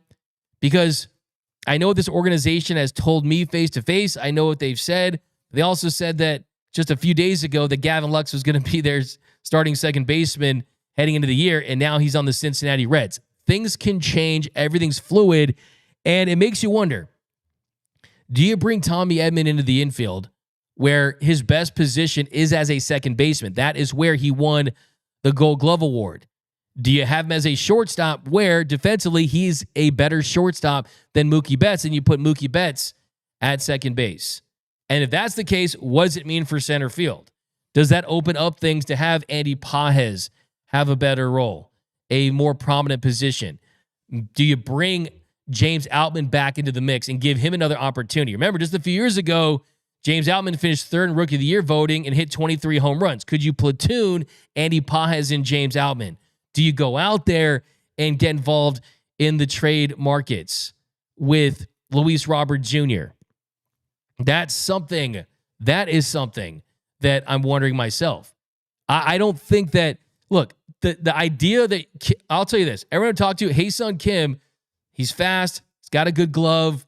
Because I know what this organization has told me face-to-face. I know what they've said. They also said that just a few days ago that Gavin Lux was going to be their starting second baseman heading into the year, and now he's on the Cincinnati Reds. Things can change. Everything's fluid, and it makes you wonder, do you bring Tommy Edman into the infield where his best position is as a second baseman? That is where he won the Gold Glove Award. Do you have him as a shortstop where defensively he's a better shortstop than Mookie Betts, and you put Mookie Betts at second base? And if that's the case, what does it mean for center field? Does that open up things to have Andy Pages have a better role, a more prominent position? Do you bring James Outman back into the mix and give him another opportunity? Remember, just a few years ago, James Outman finished third in Rookie of the Year voting and hit 23 home runs. Could you platoon Andy Pages and James Outman? Do you go out there and get involved in the trade markets with Luis Robert Jr.? That is something that I'm wondering myself. I don't think that, look, the idea that, I'll tell you this, everyone I talk to, Ha-Seong Kim, he's fast, he's got a good glove,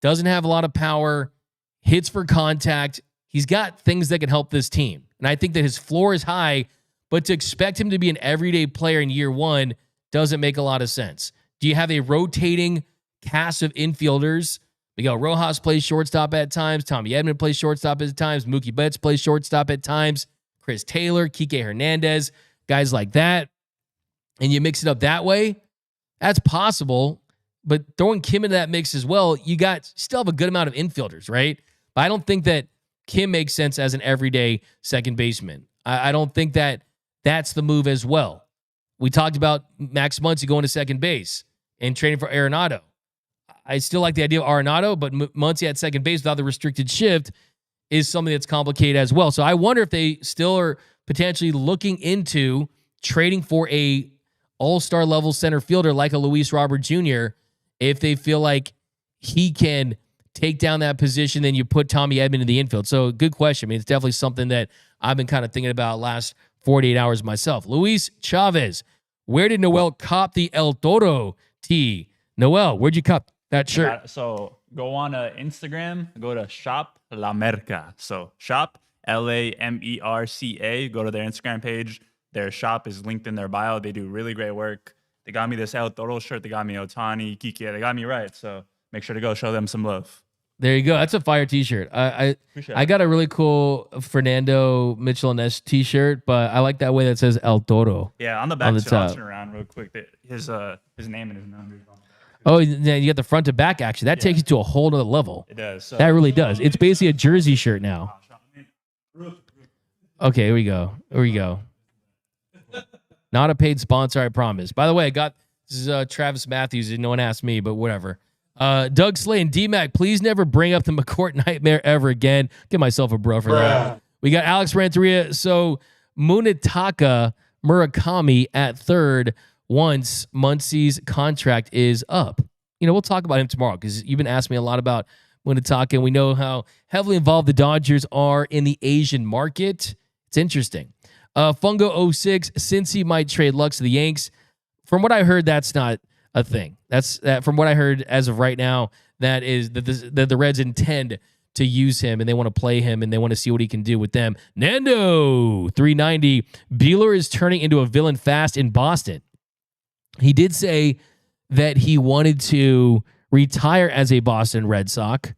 doesn't have a lot of power, hits for contact. He's got things that can help this team. And I think that his floor is high, but to expect him to be an everyday player in year one doesn't make a lot of sense. Do you have a rotating cast of infielders? Miguel Rojas plays shortstop at times. Tommy Edman plays shortstop at times. Mookie Betts plays shortstop at times. Chris Taylor, Kike Hernandez, guys like that. And you mix it up that way, that's possible. But throwing Kim into that mix as well, you still have a good amount of infielders, right? But I don't think that Kim makes sense as an everyday second baseman. I don't think that that's the move as well. We talked about Max Muncy going to second base and trading for Arenado. I still like the idea of Arenado, but Muncy at second base without the restricted shift is something that's complicated as well. So I wonder if they still are potentially looking into trading for a all-star level center fielder like a Luis Robert Jr. if they feel like he can take down that position, then you put Tommy Edman in the infield. So good question. I mean, it's definitely something that I've been kind of thinking about last 48 hours myself. Luis Chavez, where did Noel cop the El Toro tee? Noel, where'd you cop that shirt? So go on Instagram, go to Shop La Merca. So Shop, Lamerca. Go to their Instagram page. Their shop is linked in their bio. They do really great work. They got me this El Toro shirt. They got me Otani, Kike. They got me right. So make sure to go show them some love. There you go. That's a fire t-shirt. I got a really cool Fernando Mitchell and Ness t-shirt, but I like that way that says El Toro. Yeah, on the back, on the I'll top. turn around real quick. His name and his number. Oh, yeah, you got the front to back action. That takes you to a whole nother level. It does. So, That really does. It's basically a jersey shirt now. Okay, here we go. Not a paid sponsor, I promise. By the way, this is Travis Matthews. No one asked me, but whatever. Doug Slay and D-Mac, please never bring up the McCourt nightmare ever again. Give myself a bro for that. We got Alex Ranteria. So Munetaka Murakami at third once Muncy's contract is up. We'll talk about him tomorrow because you've been asking me a lot about Munetaka, and we know how heavily involved the Dodgers are in the Asian market. It's interesting. Fungo06, since he might trade Lux to the Yanks, from what I heard, that's not a thing. That's from what I heard as of right now, that the Reds intend to use him and they want to play him and they want to see what he can do with them. Nando 390, Buehler is turning into a villain fast in Boston. He did say that he wanted to retire as a Boston Red Sox.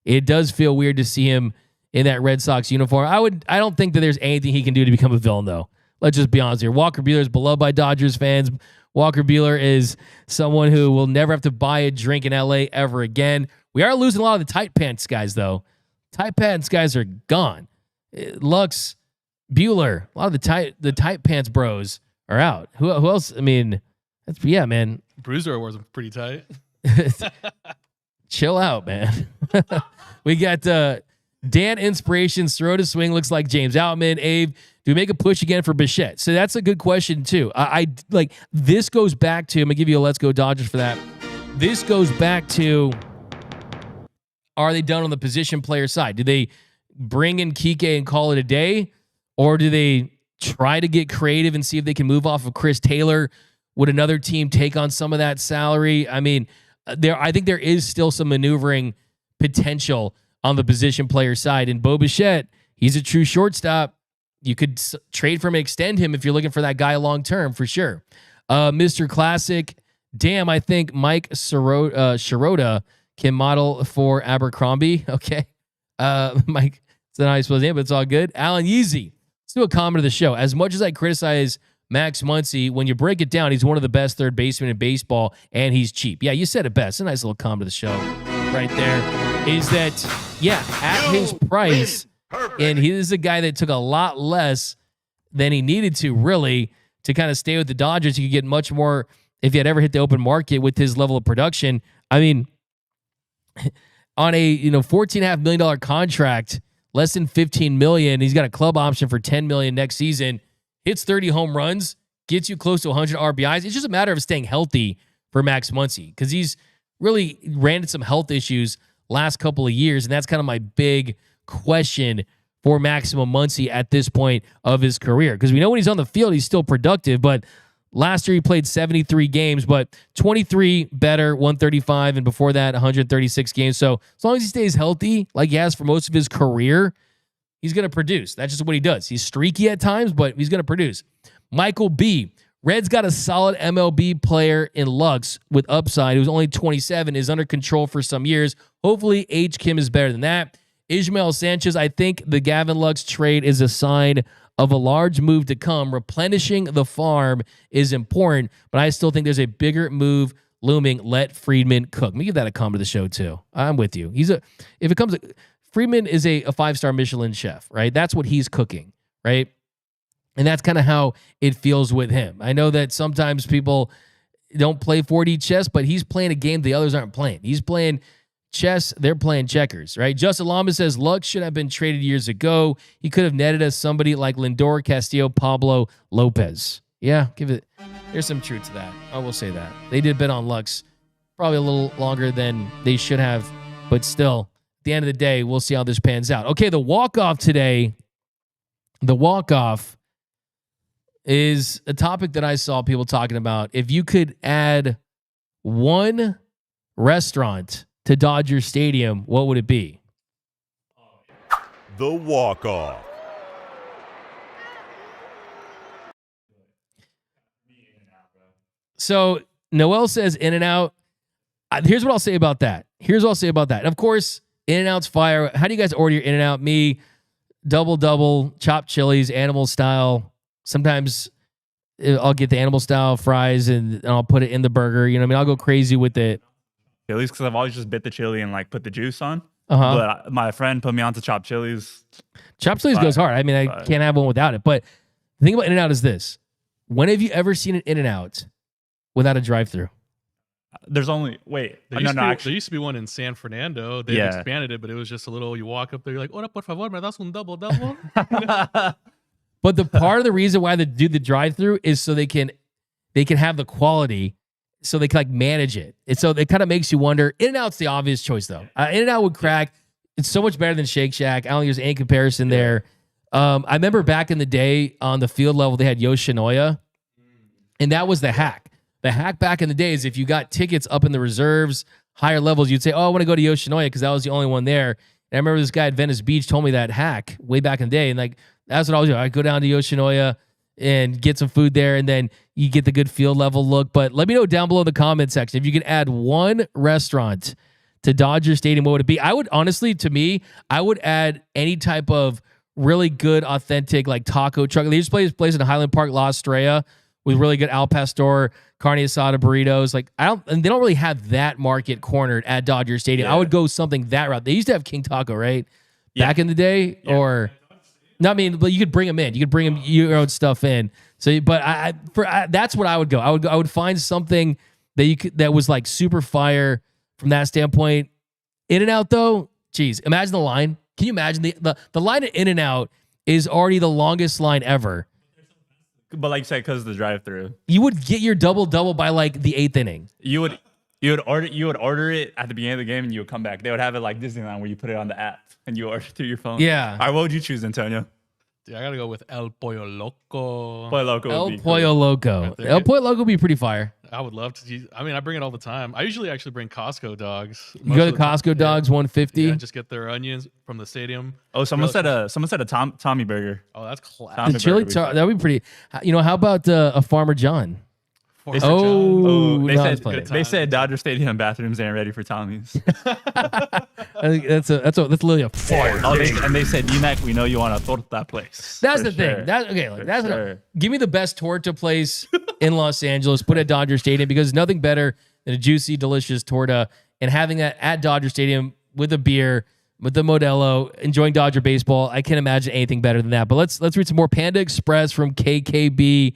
It does feel weird to see him in that Red Sox uniform. I don't think that there's anything he can do to become a villain, though. Let's just be honest here. Walker Buehler is beloved by Dodgers fans. Walker Buehler is someone who will never have to buy a drink in LA ever again. We are losing a lot of the tight pants guys, though. Tight pants guys are gone. Lux, Buehler, a lot of the tight pants bros are out. Who else? I mean, yeah, man. Bruiser was pretty tight. Chill out, man. We got Dan Inspiration. Sirota swing looks like James Outman. Abe, do we make a push again for Bichette? So that's a good question too. I like this goes back to. I'm gonna give you a Let's Go Dodgers for that. This goes back to are they done on the position player side? Do they bring in Kike and call it a day? Or do they try to get creative and see if they can move off of Chris Taylor? Would another team take on some of that salary? I mean, I think there is still some maneuvering potential on the position player side. And Bo Bichette, he's a true shortstop. You could trade for him and extend him if you're looking for that guy long term, for sure. Mr. Classic, damn, I think Mike Sirota can model for Abercrombie. Okay. Mike, it's not how you supposed to name, but it's all good. Alan Yeezy, let's do a comment of the show. As much as I criticize Max Muncy, when you break it down, he's one of the best third basemen in baseball, and he's cheap. Yeah, you said it best. A nice little comment of the show right there is that, yeah, at his price, and he is a guy that took a lot less than he needed to, really, to kind of stay with the Dodgers. He could get much more if he had ever hit the open market with his level of production. I mean, on a $14.5 million contract, less than $15 million, he's got a club option for $10 million next season. Hits 30 home runs, gets you close to 100 RBIs. It's just a matter of staying healthy for Max Muncy because he's really ran into some health issues last couple of years, and that's kind of my big question for Maximum Muncy at this point of his career. Because we know when he's on the field, he's still productive, but last year he played 73 games, but 23 better, 135, and before that, 136 games. So as long as he stays healthy, like he has for most of his career, he's going to produce. That's just what he does. He's streaky at times, but he's going to produce. Michael B. Reds got a solid MLB player in Lux with upside, who's only 27, is under control for some years. Hopefully, H. Kim is better than that. Ishmael Sanchez, I think the Gavin Lux trade is a sign of a large move to come. Replenishing the farm is important, but I still think there's a bigger move looming. Let Friedman cook. Let me give that a comment to the show, too. I'm with you. Friedman is a 5-star Michelin chef, right? That's what he's cooking, right? And that's kind of how it feels with him. I know that sometimes people don't play 4D chess, but he's playing a game the others aren't playing. He's playing chess, they're playing checkers, right? Justin Lama says, Lux should have been traded years ago. He could have netted us somebody like Lindor, Castillo, Pablo, Lopez. Yeah, there's some truth to that. I will say that. They did bet on Lux probably a little longer than they should have, but still, at the end of the day, we'll see how this pans out. Okay, the walk-off today, the walk-off is a topic that I saw people talking about. If you could add one restaurant to Dodger Stadium, what would it be? The walk-off. So Noel says In-N-Out. Here's what I'll say about that. And of course, In-N-Out's fire. How do you guys order your In-N-Out? Me, double, chopped chilies, animal style. Sometimes I'll get the animal style fries and I'll put it in the burger. You know what I mean? I'll go crazy with it. Chilies, because I've always just bit the chili and like put the juice on. Uh-huh. But my friend put me on to chopped chilies. Chopped chilies goes hard. I mean, I can't have one without it. But the thing about In-N-Out is this. When have you ever seen an In-N-Out without a drive-thru? There's only There used to be one in San Fernando. They expanded it, but it was just a little. You walk up there, you're like, "Hola, por favor, me das un double." But the part of the reason why they do the drive-thru is so they can have the quality, so they can like manage it. And so it kind of makes you wonder. In-N-Out's the obvious choice, though. In-N-Out would crack. It's so much better than Shake Shack. I don't think there's any comparison there. I remember back in the day on the field level, they had Yoshinoya, and that was the hack. The hack back in the day is if you got tickets up in the reserves, higher levels, you'd say, oh, I want to go to Yoshinoya because that was the only one there. And I remember this guy at Venice Beach told me that hack way back in the day. And like, that's what I was doing. I'd go down to Yoshinoya and get some food there, and then you get the good field level look. But let me know down below in the comment section, if you could add one restaurant to Dodger Stadium, what would it be? I would honestly, to me, I would add any type of really good, authentic, like taco truck. They just play this place in Highland Park, La Estrella, with really good al pastor, carne asada burritos. Like and they don't really have that market cornered at Dodger Stadium. Yeah. I would go something that route. They used to have King Taco, right? Yeah. Back in the day, or no, I mean, but you could bring them in. You could bring your own stuff in. So, but that's what I would go. I would find something that was like super fire from that standpoint. In-N-Out though, geez, imagine the line. Can you imagine the line at In-N-Out is already the longest line ever. But like you said, because of the drive-through, you would get your double by like the 8th inning. You would, You would order it at the beginning of the game and you would come back. They would have it like Disneyland where you put it on the app and you order through your phone. Yeah. All right, what would you choose, Antonio? Dude, I gotta go with El Pollo Loco. Pollo Loco would El be Pollo cool. Loco. Right there. El Pollo Loco would be pretty fire. I would love to. I mean, I bring it all the time. I usually actually bring Costco dogs. You go to Costco Dogs, 150. Yeah, just get their onions from the stadium. Oh, someone said a Tommy burger. Oh, that's classic. Tommy The chili, burger would be that would be pretty. You know, how about a Farmer John? They said- Oh, they no, it's said funny. they said Dodger Stadium bathrooms ain't ready for Tommy's. I think that's literally a fire. Oh, they said, DMAC, we know you want a torta place. That's For the thing. sure. That's okay. Like, For that's sure. give me the best torta place in Los Angeles. Put it at Dodger Stadium because nothing better than a juicy, delicious torta and having that at Dodger Stadium with a beer, with the Modelo, enjoying Dodger baseball. I can't imagine anything better than that. But let's read some more. Panda Express from KKB.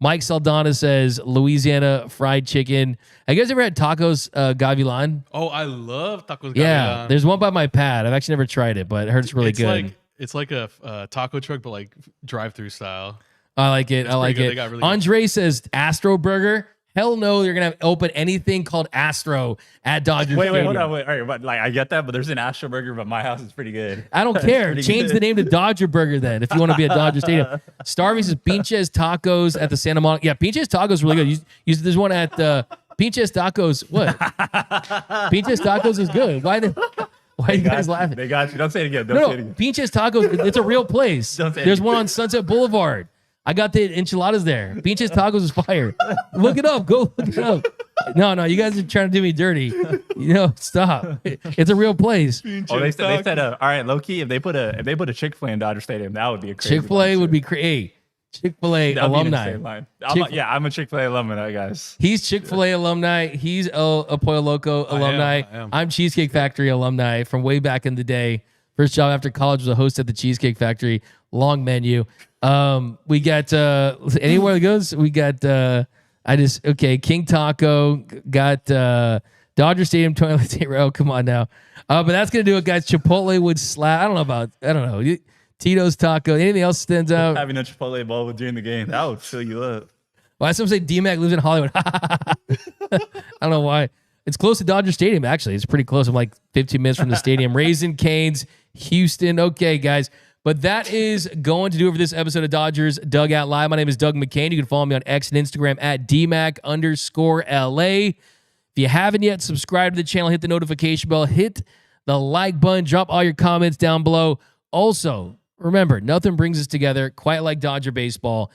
Mike Saldana says Louisiana fried chicken. Have you guys ever had tacos Gavilan? Oh, I love tacos. Yeah, Gavilan. there's one by my pad. I've actually never tried it, but I heard it's really good. It's like a taco truck, but like drive-through style. I like it. I like good. it. They got really good. Andre says Astro Burger. Hell no, they're gonna open anything called Astro at Dodger Wait, Stadium. hold on. Wait, all right, but like I get that, but there's an Astro Burger, but my house is pretty good. I don't It's care. pretty Change good. the name to Dodger Burger then if you want to be at Dodger Stadium. Starvey says Pinches Tacos at the Santa Monica. Yeah, Pinches Tacos is really good. There's one at Pinches Tacos. What? Pinches Tacos is good. Why are you guys laughing? They got you. Don't say it again. Don't No, say it again. Pinches Tacos. It's a real place. Don't say There's it. one on Sunset Boulevard. I got the enchiladas there. Pinches Tacos is fire. Look it up. Go look it up. No, you guys are trying to do me dirty. Stop. It's a real place. Oh, they said, all right, low key. If they put a Chick-fil-A in Dodger Stadium, that would be a crazy. Chick-fil-A line, would too. be crazy. Chick-fil-A That'd be an alumni. insane line. Chick- I'm a Chick-fil-A alumni, guys. He's Chick-fil-A alumni. He's a Pollo Loco alumni. I am. I'm Cheesecake Factory alumni from way back in the day. First job after college was a host at the Cheesecake Factory. Long menu. We got anywhere it goes. We got King Taco. Got Dodger Stadium toilet. Oh, come on now. But that's gonna do it, guys. Chipotle would slap. I don't know. Tito's Taco. Anything else stands out? Having a Chipotle bowl during the game, that would fill you up. Why some say DMAC lives in Hollywood? I don't know why. It's close to Dodger Stadium, actually. It's pretty close. I'm like 15 minutes from the stadium. Raising Canes, Houston. Okay, guys. But that is going to do it for this episode of Dodgers Dugout Live. My name is Doug McKain. You can follow me on X and Instagram at DMAC_LA. If you haven't yet, subscribe to the channel, hit the notification bell, hit the like button, drop all your comments down below. Also, remember, nothing brings us together quite like Dodger baseball.